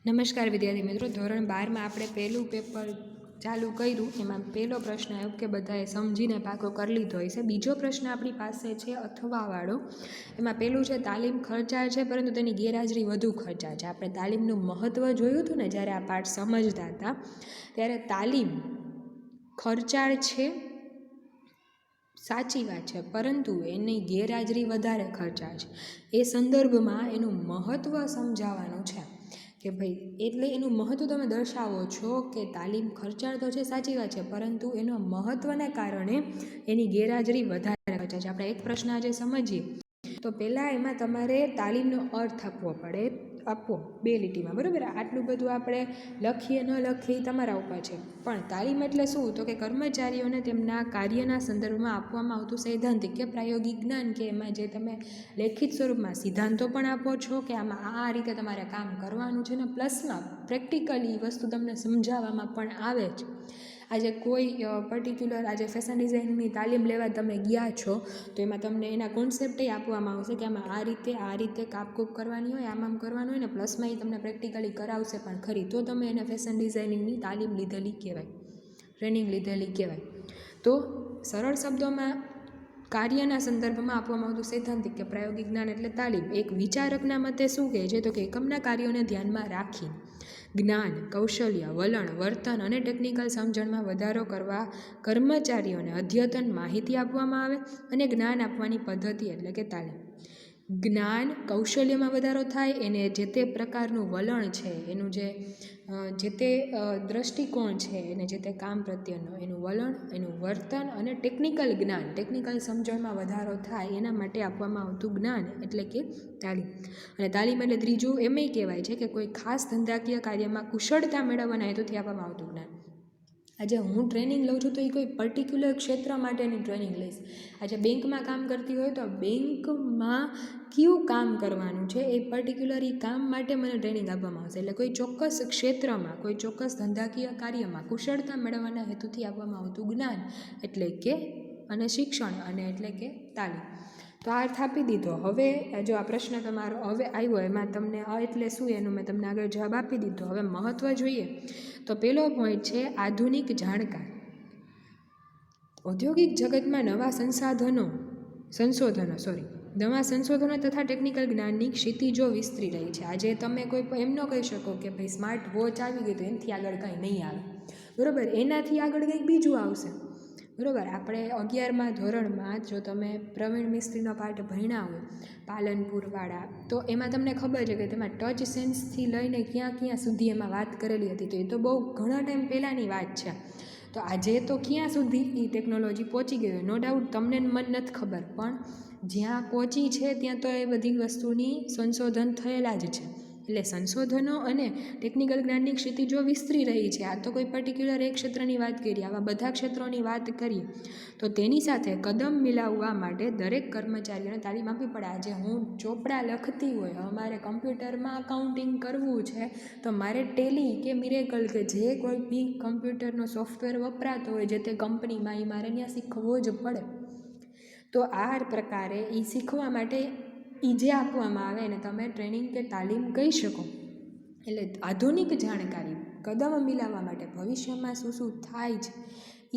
નમસ્કાર વિદ્યાર્થી મિત્રો, ધોરણ 12માં આપણે પહેલું પેપર ચાલુ કર્યું. એમાં પહેલો પ્રશ્ન આવ્યો કે બધાએ સમજીને પાકો કરી લીધો હોય છે. બીજો પ્રશ્ન આપણી પાસે છે અથવાવાળો. એમાં પહેલું છે તાલીમ ખર્ચાળ છે પરંતુ તેની ગેરહાજરી વધુ ખર્ચાળ છે. આપણે તાલીમનું મહત્ત્વ જોયું હતું ને જ્યારે આ પાઠ સમજતા હતા ત્યારે. તાલીમ ખર્ચાળ છે, સાચી વાત છે, પરંતુ એની ગેરહાજરી વધારે ખર્ચાળ છે. એ સંદર્ભમાં એનું મહત્ત્વ સમજાવવાનું છે કે ભાઈ, એટલે એનું મહત્ત્વ તમે દર્શાવો છો કે તાલીમ ખર્ચાળ તો છે, સાચી વાત છે, પરંતુ એનો મહત્ત્વને કારણે એની ગેરહાજરી વધારે ખર્ચાળ છે. આપણે એક પ્રશ્ન આજે સમજીએ તો પહેલાં એમાં તમારે તાલીમનો અર્થ આપવો 2 લીટીમાં, બરાબર. આટલું બધું આપણે લખીએ ન લખીએ તમારા ઉપર છે, પણ તાલીમ એટલે શું? તો કે કર્મચારીઓને તેમના કાર્યના સંદર્ભમાં આપવામાં આવતું સૈદ્ધાંતિક કે પ્રાયોગિક જ્ઞાન, કે એમાં જે તમે લેખિત સ્વરૂપમાં સિદ્ધાંતો પણ આપો છો કે આમાં આ રીતે તમારે કામ કરવાનું છે, ને પ્લસમાં પ્રેક્ટિકલી વસ્તુ તમને સમજાવવામાં પણ આવે છે. આજે કોઈ પર્ટિક્યુલર આજે ફેશન ડિઝાઇનની તાલીમ લેવા તમે ગયા છો તો એમાં તમને એના કોન્સેપ્ટે આપવામાં આવશે કે આમાં આ રીતે કાપકૂપ કરવાની હોય, આમ કરવાનું હોય, ને પ્લસમાં એ તમને પ્રેક્ટિકલી કરાવશે પણ ખરી. તો તમે એને ફેશન ડિઝાઇનિંગની તાલીમ લીધેલી કહેવાય, ટ્રેનિંગ લીધેલી કહેવાય. તો સરળ શબ્દોમાં કાર્યના સંદર્ભમાં આપવામાં આવતું સૈદ્ધાંતિક કે પ્રાયોગિક જ્ઞાન એટલે તાલીમ. એક વિચારકના મતે શું કહે છે તો કે એકમના કાર્યોને ધ્યાનમાં રાખી જ્ઞાન, કૌશલ્ય, વલણ, વર્તન અને ટેકનિકલ સમજણમાં વધારો કરવા કર્મચારીઓને અદ્યતન માહિતી આપવામાં આવે અને જ્ઞાન આપવાની પદ્ધતિ એટલે કે તાલીમ. જ્ઞાન કૌશલ્યમાં વધારો થાય, એને જે તે પ્રકારનું વલણ છે, એનું જે તે દ્રષ્ટિકોણ છે, એને જે તે કામ પ્રત્યેનો એનું વલણ, એનું વર્તન અને ટેકનિકલ જ્ઞાન, ટેકનિકલ સમજણમાં વધારો થાય એના માટે આપવામાં આવતું જ્ઞાન એટલે કે તાલીમ. અને તાલીમ એટલે ત્રીજું એમય કહેવાય છે કે કોઈ ખાસ ધંધાકીય કાર્યમાં કુશળતા મેળવવાના હેતુથી આપવામાં આવતું જ્ઞાન. આજે હું ટ્રેનિંગ લઉં છું તો એ કોઈ પર્ટિક્યુલર ક્ષેત્ર માટેની ટ્રેનિંગ લઈશ. આજે બેંકમાં કામ કરતી હોય તો બેંકમાં કયું કામ કરવાનું છે એ પર્ટિક્યુલર એ કામ માટે મને ટ્રેનિંગ આપવામાં આવશે. એટલે કોઈ ચોક્કસ ક્ષેત્રમાં, કોઈ ચોક્કસ ધંધાકીય કાર્યમાં કુશળતા મેળવવાના હેતુથી આપવામાં આવતું જ્ઞાન એટલે કે અને શિક્ષણ અને એટલે કે તાલીમ. તો આ અર્થ આપી દીધો. હવે જો આ પ્રશ્ન તમારો હવે આવ્યો એમાં તમને એટલે શું એનું મેં તમને આગળ જવાબ આપી દીધો. હવે મહત્ત્વ જોઈએ તો પહેલો પોઈન્ટ છે આધુનિક જાણકાર. ઔદ્યોગિક જગતમાં નવા સંશોધનો તથા ટેકનિકલ જ્ઞાનની ક્ષિતિજો વિસ્તરી રહી છે. આજે તમે કોઈ એમ ન કહી શકો કે ભાઈ સ્માર્ટ વોચ આવી ગઈ તો એનાથી આગળ કંઈ નહીં આવે, બરાબર. એનાથી આગળ કંઈક બીજું આવશે, બરાબર. આપણે 11મા ધોરણમાં જો તમે પ્રવીણ મિસ્ત્રીનો પાઠ ભણ્યા હોય પાલનપુરવાળા, તો એમાં તમને ખબર છે કે તેમાં ટચ સેન્સથી લઈને ક્યાં સુધી એમાં વાત કરેલી હતી. તો એ તો બહુ ઘણા ટાઈમ પહેલાંની વાત છે. તો આજે તો ક્યાં સુધી એ ટેકનોલોજી પહોંચી ગઈ હોય, નો ડાઉટ તમને મન નથી ખબર, પણ જ્યાં પહોંચી છે ત્યાં તો એ બધી વસ્તુની સંશોધન થયેલા જ છે. એટલે સંશોધનો અને ટેકનિકલ જ્ઞાનની ક્ષિતિજો વિસ્તરી રહી છે. આ તો કોઈ પર્ટિક્યુલર એક ક્ષેત્રની વાત કરીએ, આવા બધા ક્ષેત્રોની વાત કરીએ તો તેની સાથે કદમ મિલાવવા માટે દરેક કર્મચારીઓને તાલીમ આપવી પડે. આજે હું ચોપડા લખતી હોય, અમારે કમ્પ્યુટરમાં અકાઉન્ટિંગ કરવું છે તો મારે ટેલી કે મિરેકલ કે જે કોઈ બી કમ્પ્યુટરનો સોફ્ટવેર વપરાતો હોય જે તે કંપનીમાં, એ મારે ત્યાં શીખવો જ પડે. તો આ પ્રકારે એ શીખવા માટે એ જે આપવામાં આવે એને તમે ટ્રેનિંગ કે તાલીમ કહી શકો. એટલે આધુનિક જાણકારી કદમ મિલાવવા માટે ભવિષ્યમાં શું થાય છે,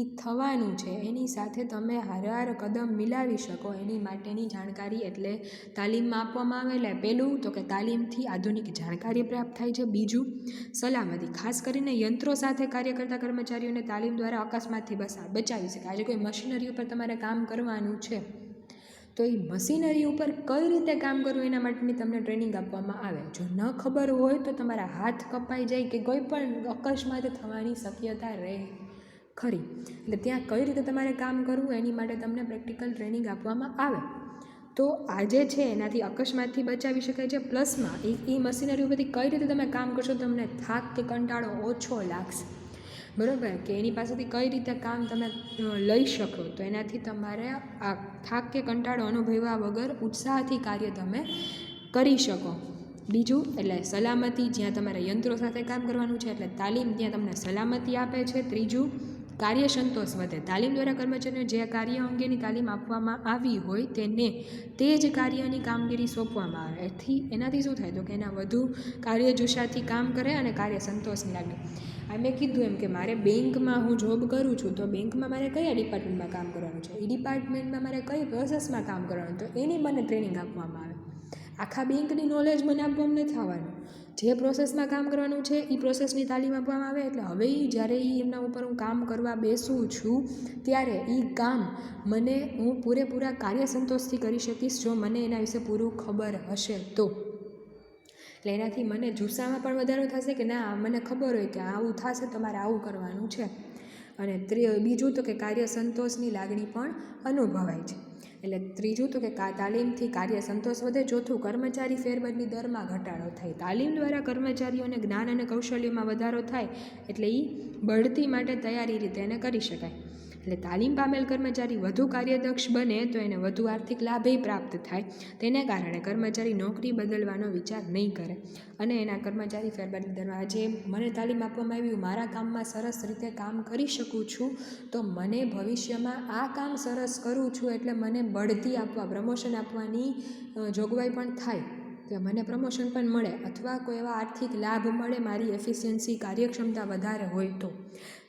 એ થવાનું છે, એની સાથે તમે હાર કદમ મિલાવી શકો એની માટેની જાણકારી એટલે તાલીમમાં આપવામાં આવે. એટલે પહેલું તો કે તાલીમથી આધુનિક જાણકારી પ્રાપ્ત થાય છે. બીજું સલામતી, ખાસ કરીને યંત્રો સાથે કાર્ય કરતા કર્મચારીઓને તાલીમ દ્વારા અકસ્માતથી બચાવી શકે. આજે કોઈ મશીનરી ઉપર તમારે કામ કરવાનું છે તો એ મશીનરી ઉપર કઈ રીતે કામ કરવું એના માટેની તમને ટ્રેનિંગ આપવામાં આવે. જો ન ખબર હોય તો તમારા હાથ કપાઈ જાય કે કોઈ પણ અકસ્માત થવાની શક્યતા રહે ખરી. એટલે ત્યાં કઈ રીતે તમારે કામ કરવું એની માટે તમને પ્રેક્ટિકલ ટ્રેનિંગ આપવામાં આવે. તો આજે છે એનાથી અકસ્માતથી બચાવી શકાય છે. પ્લસમાં એ મશીનરી ઉપરથી કઈ રીતે તમે કામ કરશો તમને થાક કે કંટાળો ઓછો લાગશે, બરાબર, કે એની પાસેથી કઈ રીતે કામ તમે લઈ શકો તો એનાથી તમારે આ થાક કે કંટાળો અનુભવ્યા વગર ઉત્સાહથી કાર્ય તમે કરી શકો. બીજું એટલે સલામતી, જ્યાં તમારે યંત્રો સાથે કામ કરવાનું છે એટલે તાલીમ ત્યાં તમને સલામતી આપે છે. ત્રીજું કાર્ય સંતોષ વધે. તાલીમ દ્વારા કર્મચારીઓને જે કાર્ય અંગેની તાલીમ આપવામાં આવી હોય તેને તે જ કાર્યની કામગીરી સોંપવામાં આવે. એનાથી શું થાય તો કે એના વધુ કાર્યજુષાથી કામ કરે અને કાર્ય સંતોષની લાગે. આ મેં કીધું એમ કે મારે બેંકમાં હું જોબ કરું છું, તો બેંકમાં મારે કયા ડિપાર્ટમેન્ટમાં કામ કરવાનું છે, એ ડિપાર્ટમેન્ટમાં મારે કઈ પ્રોસેસમાં કામ કરવાનું, તો એની મને ટ્રેનિંગ આપવામાં આવે. આખા બેંકની નોલેજ મને આપવામાં નથી આવવાનું, જે પ્રોસેસમાં કામ કરવાનું છે એ પ્રોસેસની તાલીમ આપવામાં આવે. એટલે હવે જ્યારે એમના ઉપર હું કામ કરવા બેસું છું ત્યારે એ કામ હું પૂરેપૂરા કાર્ય સંતોષથી કરી શકીશ જો મને એના વિશે પૂરું ખબર હશે તો. એટલે એનાથી મને જુસ્સામાં પણ વધારો થશે કે ના મને ખબર હોય કે આવું થશે તો મારે આવું કરવાનું છે. અને બીજું તો કે કાર્ય સંતોષની લાગણી પણ અનુભવાય છે. એટલે ત્રીજું તો કે તાલીમથી કાર્ય સંતોષ વધે. ચોથું, કર્મચારી ફેરબદલી દરમાં ઘટાડો થાય. તાલીમ દ્વારા કર્મચારીઓને જ્ઞાન અને કૌશલ્યમાં વધારો થાય એટલે એ બઢતી માટે તૈયારી રીતે એને કરી શકાય. એટલે તાલીમ પામેલ કર્મચારી વધુ કાર્યદક્ષ બને તો એને વધુ આર્થિક લાભે પ્રાપ્ત થાય. તેને કારણે કર્મચારી નોકરી બદલવાનો વિચાર નહીં કરે અને એના કર્મચારી ફેરબદલી દરમાં આજે મને તાલીમ આપવામાં આવી, મારા કામમાં સરસ રીતે કામ કરી શકું છું, તો મને ભવિષ્યમાં આ કામ સરસ કરું છું એટલે મને બઢતી આપવા, પ્રમોશન આપવાની જોગવાઈ પણ થાય કે મને પ્રમોશન પણ મળે અથવા કોઈ એવા આર્થિક લાભ મળે, મારી એફિશિયન્સી કાર્યક્ષમતા વધારે હોય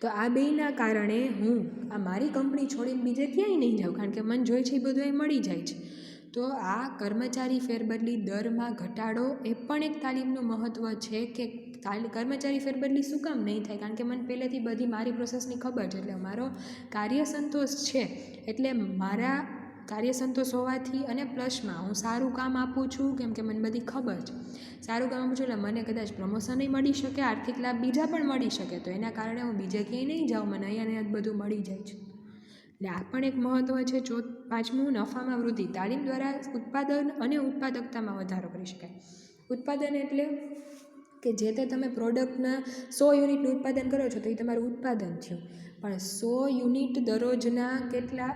તો આ બેયના કારણે હું આ મારી કંપની છોડીને બીજે ક્યાંય નહીં જાઉં, કારણ કે મને જોઈએ છે એ બધું એ મળી જાય છે. તો આ કર્મચારી ફેરબદલી દરમાં ઘટાડો એ પણ એક તાલીમનું મહત્ત્વ છે કે કર્મચારી ફેરબદલી શું કામ નહીં થાય, કારણ કે મને પહેલેથી બધી મારી પ્રોસેસની ખબર છે. એટલે મારો કાર્ય સંતોષ છે એટલે મારા કાર્ય સંતોષ હોવાથી અને પ્લસમાં હું સારું કામ આપું છું કેમ કે મને બધી ખબર છે, સારું કામ આપું છું એટલે મને કદાચ પ્રમોશનય મળી શકે, આર્થિક લાભ બીજા પણ મળી શકે, તો એના કારણે હું બીજે ક્યાંય નહીં જાઉં, મને અહીંયા જ બધું મળી જાય છે. એટલે આ પણ એક મહત્ત્વ છે. પાંચમું, નફામાં વૃદ્ધિ. તાલીમ દ્વારા ઉત્પાદન અને ઉત્પાદકતામાં વધારો કરી શકાય. ઉત્પાદન એટલે કે જે તે તમે પ્રોડક્ટના 100 યુનિટનું ઉત્પાદન કરો છો તો એ તમારું ઉત્પાદન થયું, પણ 100 યુનિટ દરરોજના કેટલા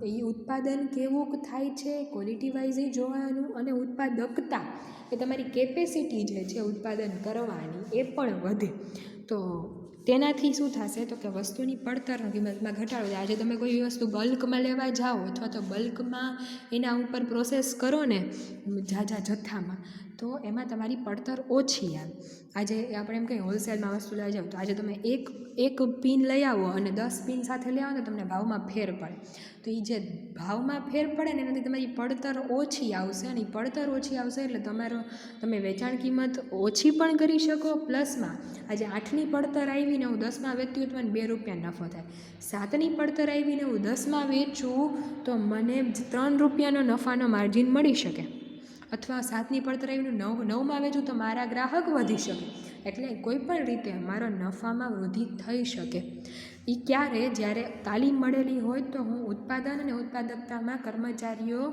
એ ઉત્પાદન કેવું થાય છે, ક્વોલિટી વાઇઝ જોવાનું, અને ઉત્પાદકતા એ તમારી કેપેસિટી જે છે ઉત્પાદન કરવાની એ પણ વધે. તો તેનાથી શું થશે તો કે વસ્તુની પડતરની કિંમતમાં ઘટાડો થાય. આજે તમે કોઈ વસ્તુ બલ્કમાં લેવા જાઓ અથવા તો બલ્કમાં એના ઉપર પ્રોસેસ કરો ને ઝાઝા જથ્થામાં, તો એમાં તમારી પડતર ઓછી આવે. આજે આપણે એમ કહીએ હોલસેલમાં વસ્તુ લેવા જાઓ તો આજે તમે એક પિન લઈ આવો અને 10 પિન સાથે લઈ આવો તો તમને ભાવમાં ફેર પડે. તો એ જે ભાવમાં ફેર પડે ને એનાથી તમારી પડતર ઓછી આવશે, અને એ પડતર ઓછી આવશે એટલે તમે વેચાણ કિંમત ઓછી પણ કરી શકો. પ્લસમાં આજે 8ની પડતર આવીને હું 10માં વેચતી હોય તો મને 2 રૂપિયા નફો થાય, 7ની પડતર આવીને હું 10માં વેચું તો મને 3 રૂપિયાનો નફાનો માર્જિન મળી શકે, અથવા 7ની પડતર આવીને 9માં વેચું તો મારા ગ્રાહક વધી શકે. એટલે કોઈ પણ રીતે મારો નફામાં વૃદ્ધિ થઈ શકે. એ ક્યારે? જ્યારે તાલીમ મળેલી હોય તો હું ઉત્પાદન અને ઉત્પાદકતામાં કર્મચારીઓ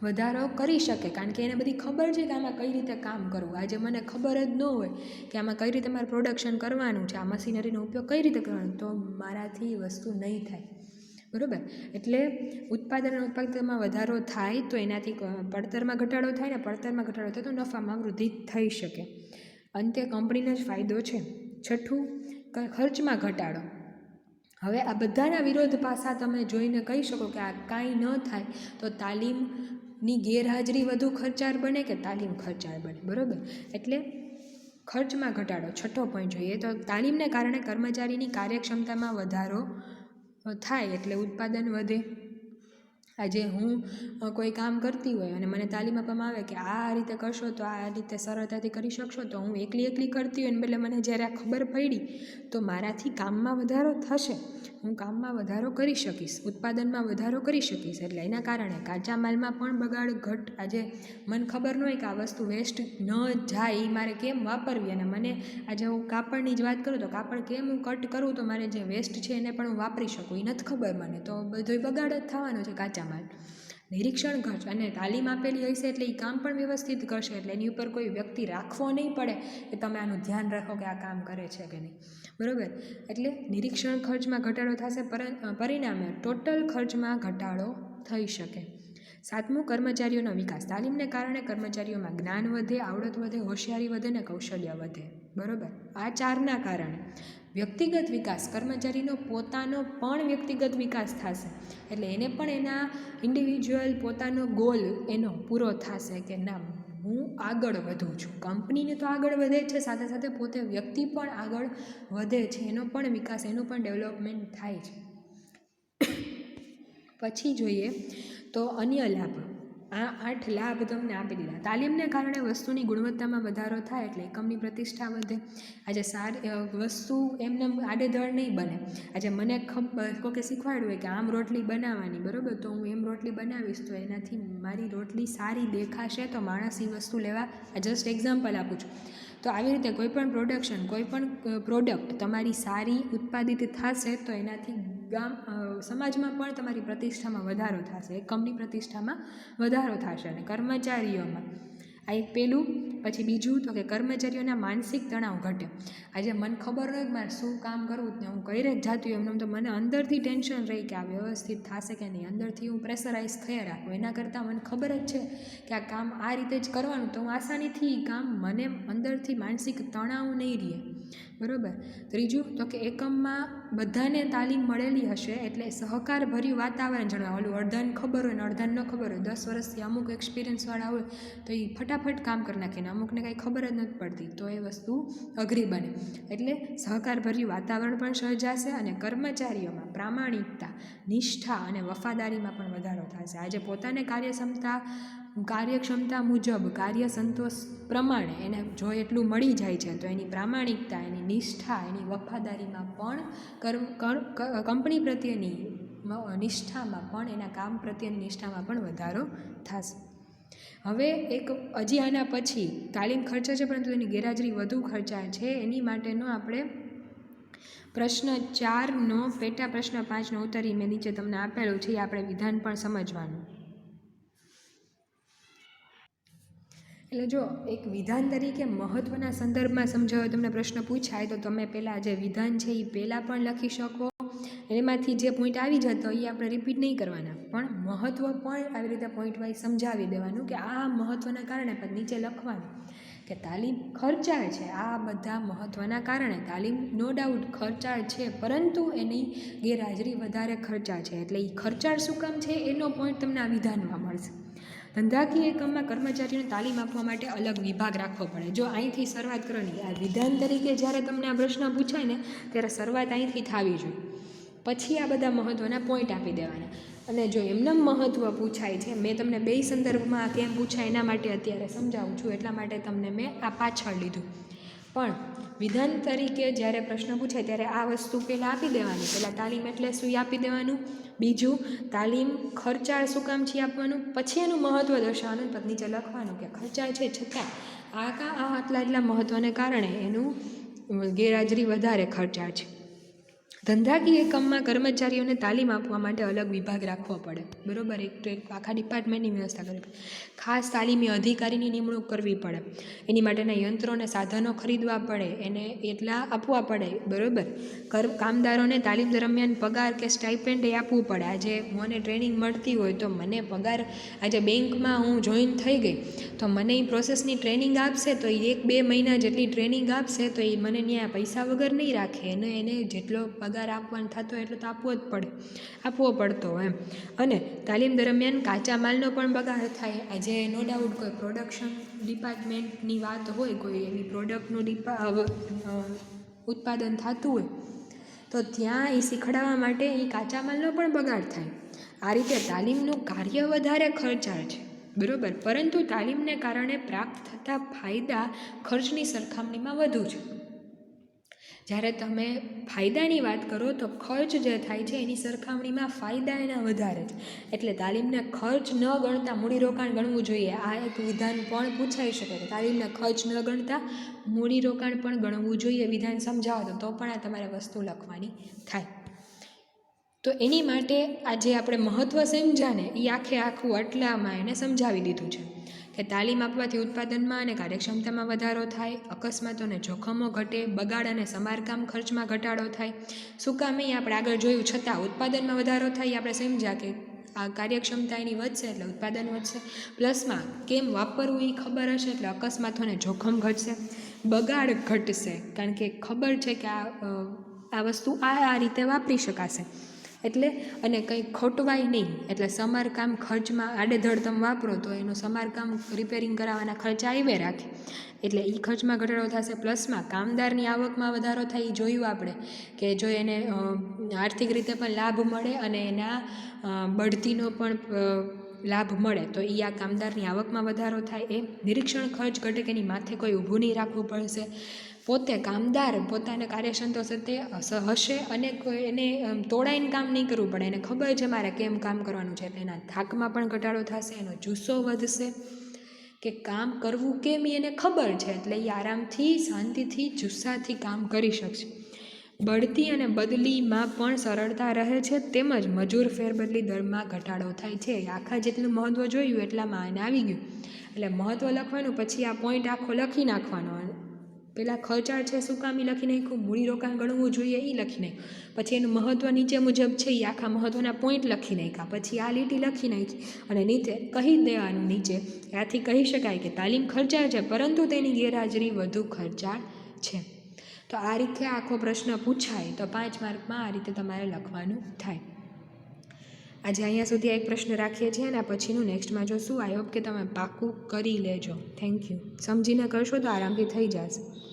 વધારો કરી શકે, કારણ કે એને બધી ખબર છે કે આમાં કઈ રીતે કામ કરવું. આજે મને ખબર જ ન હોય કે આમાં કઈ રીતે મારે પ્રોડક્શન કરવાનું છે, આ મશીનરીનો ઉપયોગ કઈ રીતે કરવાનો, તો મારાથી વસ્તુ નહીં થાય, બરાબર. એટલે ઉત્પાદન અને ઉત્પાદકતામાં વધારો થાય તો એનાથી પડતરમાં ઘટાડો થાય, ને પડતરમાં ઘટાડો થાય તો નફામાં વૃદ્ધિ થઈ શકે. અંતે કંપનીનો જ ફાયદો છે. છઠ્ઠું, ખર્ચમાં ઘટાડો. હવે આ બધાના વિરોધ પાસા તમે જોઈને કહી શકો કે આ કાંઈ ન થાય તો તાલીમની ગેરહાજરી વધુ ખર્ચાળ બને કે તાલીમ ખર્ચાળ બને, બરાબર. એટલે ખર્ચમાં ઘટાડો છઠ્ઠો પોઈન્ટ જોઈએ તો તાલીમને કારણે કર્મચારીની કાર્યક્ષમતામાં વધારો થાય એટલે ઉત્પાદન વધે. આજે હું કોઈ કામ કરતી હોય અને મને તાલીમ આપવામાં આવે કે આ રીતે કરશો તો આ રીતે સરળતાથી કરી શકશો, તો હું એકલી કરતી હોય ને બદલે મને જ્યારે આ ખબર પડી તો મારાથી કામમાં વધારો થશે, હું કામમાં વધારો કરી શકીશ, ઉત્પાદનમાં વધારો કરી શકીશ. એટલે એના કારણે કાચા માલમાં પણ બગાડ ઘટ. આજે મને ખબર ન હોય કે આ વસ્તુ વેસ્ટ ન જાય એ મારે કેમ વાપરવી, અને મને આજે હું કાપડની જ વાત કરું તો કાપડ કેમ હું કટ કરું તો મારે જે વેસ્ટ છે એને પણ હું વાપરી શકું, એ નથી ખબર મને, તો બધો બગાડ જ થવાનો છે કાચા માલ. નિરીક્ષણ ખર્ચ. અને તાલીમ આપેલી હશે એટલે એ કામ પણ વ્યવસ્થિત કરશે, એટલે એની ઉપર કોઈ વ્યક્તિ રાખવો નહીં પડે કે તમે આનું ધ્યાન રાખો કે આ કામ કરે છે કે નહીં, બરાબર. એટલે નિરીક્ષણ ખર્ચમાં ઘટાડો થશે, પરિણામે ટોટલ ખર્ચમાં ઘટાડો થઈ શકે. સાતમું, કર્મચારીઓનો વિકાસ. તાલીમને કારણે કર્મચારીઓમાં જ્ઞાન વધે, આવડત વધે, હોશિયારી વધે ને કૌશલ્ય વધે. બરાબર. આ 4ના કારણે વ્યક્તિગત વિકાસ, કર્મચારીનો પોતાનો પણ વ્યક્તિગત વિકાસ થશે. એટલે એને પણ એના ઇન્ડિવિજ્યુઅલ પોતાનો ગોલ એનો પૂરો થશે કે ના, હું આગળ વધું છું. કંપનીને તો આગળ વધે જ છે, સાથે સાથે પોતે વ્યક્તિ પણ આગળ વધે છે, એનો પણ વિકાસ, એનું પણ ડેવલપમેન્ટ થાય છે. પછી જોઈએ તો અન્ય લાભ. આ 8 લાભ તમને આપી દીધા. તાલીમને કારણે વસ્તુની ગુણવત્તામાં વધારો થાય એટલે એકમની પ્રતિષ્ઠા વધે. આજે વસ્તુ એમને આડેધડ નહીં બને. આજે મને કોકે શીખવાડ્યું હોય કે આમ રોટલી બનાવવાની, બરાબર, તો હું એમ રોટલી બનાવીશ તો એનાથી મારી રોટલી સારી દેખાશે, તો માણસ એ વસ્તુ લેવા. આ જસ્ટ એક્ઝામ્પલ આપું છું. તો આવી રીતે કોઈપણ પ્રોડક્ટ તમારી સારી ઉત્પાદિત થશે તો એનાથી સમાજમાં પણ તમારી પ્રતિષ્ઠામાં વધારો થશે, એકમની પ્રતિષ્ઠામાં વધારો થશે. અને કર્મચારીઓમાં આ એક પહેલું. પછી બીજું તો કે કર્મચારીઓના માનસિક તણાવ ઘટે. આજે મને ખબર ન હોય કે મારે શું કામ કરવું, ને હું કરી જ જાતી હોય એમ તો મને અંદરથી ટેન્શન રહી કે આ વ્યવસ્થિત થશે કે નહીં, અંદરથી હું પ્રેશરાઇઝ થયા રાખું. એના કરતાં મને ખબર જ છે કે આ કામ આ રીતે જ કરવાનું, તો હું આસાનીથી કામ, મને અંદરથી માનસિક તણાવ નહીં રહે. બરાબર. ત્રીજું તો કે એકમમાં બધાને તાલીમ મળેલી હશે એટલે સહકારભર્યું વાતાવરણ જણાવે. ઓલું અડધાને ખબર હોય ને અડધાને ન ખબર હોય, 10 વર્ષથી અમુક એક્સપિરિયન્સવાળા હોય તો એ ફટાફટ કામ કરી નાખે ને અમુકને કાંઈ ખબર જ નથી પડતી, તો એ વસ્તુ અઘરી બને. એટલે સહકારભર્યું વાતાવરણ પણ સર્જાશે અને કર્મચારીઓમાં પ્રામાણિકતા, નિષ્ઠા અને વફાદારીમાં પણ વધારો થશે. આજે પોતાને કાર્યક્ષમતા મુજબ, કાર્ય સંતોષ પ્રમાણે એને જો એટલું મળી જાય છે તો એની પ્રામાણિકતા, એની નિષ્ઠા, એની વફાદારીમાં પણ કંપની પ્રત્યેની નિષ્ઠામાં પણ, એના કામ પ્રત્યેની નિષ્ઠામાં પણ વધારો થશે. હવે હજી આના પછી તાલીમ ખર્ચા છે પરંતુ એની ગેરહાજરી વધુ ખર્ચા છે. એની માટેનો આપણે પ્રશ્ન 4નો પેટા પ્રશ્ન 5નો ઉત્તરી મેં નીચે તમને આપેલું છે, એ આપણે વિધાન પણ સમજવાનું. એટલે જો એક વિધાન તરીકે મહત્ત્વના સંદર્ભમાં સમજાવવા તમને પ્રશ્ન પૂછાય તો તમે પહેલાં જે વિધાન છે એ પહેલાં પણ લખી શકો. એમાંથી જે પોઈન્ટ આવી જતો એ આપણે રિપીટ નહીં કરવાના, પણ મહત્ત્વ પણ આવી રીતે પોઈન્ટ વાઇઝ સમજાવી દેવાનું કે આ મહત્ત્વના કારણે પણ નીચે લખવાનું કે તાલીમ ખર્ચાળ છે. આ બધા મહત્ત્વના કારણે તાલીમ નો ડાઉટ ખર્ચાળ છે, પરંતુ એની ગેરહાજરી વધારે ખર્ચાળ છે. એટલે એ ખર્ચાળ શું કામ છે એનો પોઈન્ટ તમને આ વિધાનમાં મળશે. ધંધાકીય એકમમાં કર્મચારીઓને તાલીમ આપવા માટે અલગ વિભાગ રાખવો પડે. જો અહીંથી શરૂઆત કરવાની, આ વિધાન તરીકે જ્યારે તમને આ પ્રશ્ન પૂછાય ને ત્યારે શરૂઆત અહીંથી થવી જોઈએ, પછી આ બધા મહત્ત્વના પોઈન્ટ આપી દેવાના. અને જો એમનેમ મહત્ત્વ પૂછાય છે, મેં તમને બે સંદર્ભમાં કેમ પૂછાય એના માટે અત્યારે સમજાવું છું, એટલા માટે તમને મેં આ પાછળ લીધું. પણ વિધાન તરીકે જ્યારે પ્રશ્ન પૂછાય ત્યારે આ વસ્તુ પહેલાં આપી દેવાની. પહેલાં તાલીમ એટલે શું આપી દેવાનું, બીજું તાલીમ ખર્ચાળ શું કામ છે આપવાનું, પછી એનું મહત્ત્વ દર્શાવવાનું, પછી નીચે લખવાનું કે ખર્ચાળ છે છતાં આટલા મહત્ત્વને કારણે એનું ગેરહાજરી વધારે ખર્ચાળ છે. ધંધાકીય એકમમાં કર્મચારીઓને તાલીમ આપવા માટે અલગ વિભાગ રાખવો પડે. બરાબર. એક આખા ડિપાર્ટમેન્ટની વ્યવસ્થા કરવી પડે. ખાસ તાલીમી અધિકારીની નિમણૂક કરવી પડે. એની માટેના યંત્રો અને સાધનો ખરીદવા પડે, એને એટલા આપવા પડે. બરાબર. કામદારોને તાલીમ દરમિયાન પગાર કે સ્ટાઇપેન્ડ આપવું પડે. આજે મને ટ્રેનિંગ મળતી હોય તો મને પગાર, આજે બેંકમાં હું જોઈન થઈ ગઈ તો મને એ પ્રોસેસની ટ્રેનિંગ આપશે તો 1-2 મહિના જેટલી ટ્રેનિંગ આપશે તો એ મને ત્યાં પૈસા વગર નહીં રાખે. એને જેટલો પગાર આપવાનો થતો એટલો તો આપવો પડતો એમ. અને તાલીમ દરમિયાન કાચા માલનો પણ બગાડ થાય. આજે નો ડાઉટ કોઈ પ્રોડક્શન ડિપાર્ટમેન્ટની વાત હોય, કોઈ એવી પ્રોડક્ટનું ઉત્પાદન થતું હોય તો ત્યાં એ શીખડાવવા માટે એ કાચા માલનો પણ બગાડ થાય. આ રીતે તાલીમનું કાર્ય વધારે ખર્ચાળ છે. બરાબર. પરંતુ તાલીમને કારણે પ્રાપ્ત થતા ફાયદા ખર્ચની સરખામણીમાં વધુ છે. જ્યારે તમે ફાયદાની વાત કરો તો ખર્ચ જે થાય છે એની સરખામણીમાં ફાયદા એના વધારે છે. એટલે તાલીમને ખર્ચ ન ગણતા મૂડીરોકાણ ગણવું જોઈએ. આ એક વિધાન પણ પૂછાઈ શકે કે તાલીમને ખર્ચ ન ગણતા મૂડીરોકાણ પણ ગણવું જોઈએ. વિધાન સમજાવો તો પણ આ તમારે વસ્તુ લખવાની થાય. તો એની માટે આજે આપણે મહત્ત્વ સમજાને એ આખું આટલામાં એને સમજાવી દીધું છે કે તાલીમ આપવાથી ઉત્પાદનમાં અને કાર્યક્ષમતામાં વધારો થાય, અકસ્માતોને જોખમો ઘટે, બગાડ અને સમારકામ ખર્ચમાં ઘટાડો થાય. શું કામ આપણે આગળ જોયું છતાં ઉત્પાદનમાં વધારો થાય. આપણે સમજ્યા કે આ કાર્યક્ષમતા એની વધશે એટલે ઉત્પાદન વધશે. પ્લસમાં કેમ વાપરવું એ ખબર હશે એટલે અકસ્માતોને જોખમ ઘટશે, બગાડ ઘટશે કારણ કે ખબર છે કે આ વસ્તુ આ રીતે વાપરી શકાશે એટલે, અને કંઈ ખોટવાય નહીં એટલે સમારકામ ખર્ચમાં આડેધડ તમે વાપરો તો એનું સમારકામ રિપેરિંગ કરાવવાના ખર્ચ આવે રાખે એટલે એ ખર્ચમાં ઘટાડો થશે. પ્લસમાં કામદારની આવકમાં વધારો થાય એ જોયું આપણે કે જો એને આર્થિક રીતે પણ લાભ મળે અને એના બઢતીનો પણ લાભ મળે તો એ આ કામદારની આવકમાં વધારો થાય. એ નિરીક્ષણ ખર્ચ ઘટે કે એની માથે કોઈ ઊભું નહીં રાખવું પડશે, પોતે કામદાર પોતાને કાર્યક્ષમતા તે હશે અને કોઈ એને તોડાઈને કામ નહીં કરવું પડે, એને ખબર છે મારે કેમ કામ કરવાનું છે એટલે એના થાકમાં પણ ઘટાડો થશે, એનો જુસ્સો વધશે કે કામ કરવું કેમ એને ખબર છે એટલે એ આરામથી શાંતિથી જુસ્સાથી કામ કરી શકશે. બઢતી અને બદલીમાં પણ સરળતા રહે છે તેમજ મજૂર ફેરબદલી દરમાં ઘટાડો થાય છે. આખા જેટલું મહત્ત્વ જોયું એટલામાં એને આવી ગયું એટલે મહત્ત્વ લખવાનું, પછી આ પોઈન્ટ આખો લખી નાખવાનો. પહેલાં ખર્ચાળ છે શું કામ એ લખી નાખ્યું, મૂડીરોકાણ ગણવું જોઈએ એ લખી નાખ્યું, પછી એનું મહત્ત્વ નીચે મુજબ છે એ આખા મહત્ત્વના પોઈન્ટ લખી નાખ્યા, પછી આ લીટી લખી નાખી અને નીચે કહી દેવાનું. નીચે આથી કહી શકાય કે તાલીમ ખર્ચાળ છે પરંતુ તેની ગેરહાજરી વધુ ખર્ચાળ છે. તો આ રીતે આખો પ્રશ્ન પૂછાય તો 5 માર્કમાં આ રીતે તમારે લખવાનું થાય. આજે અહીંયા સુધી એક પ્રશ્ન રાખીએ છીએ અને પછીનું નેક્સ્ટમાં જોશું. આઈ હોપ કે તમે પાકું કરી લેજો. Thank you. સમજીને કરશો તો આરામથી થઈ જશે.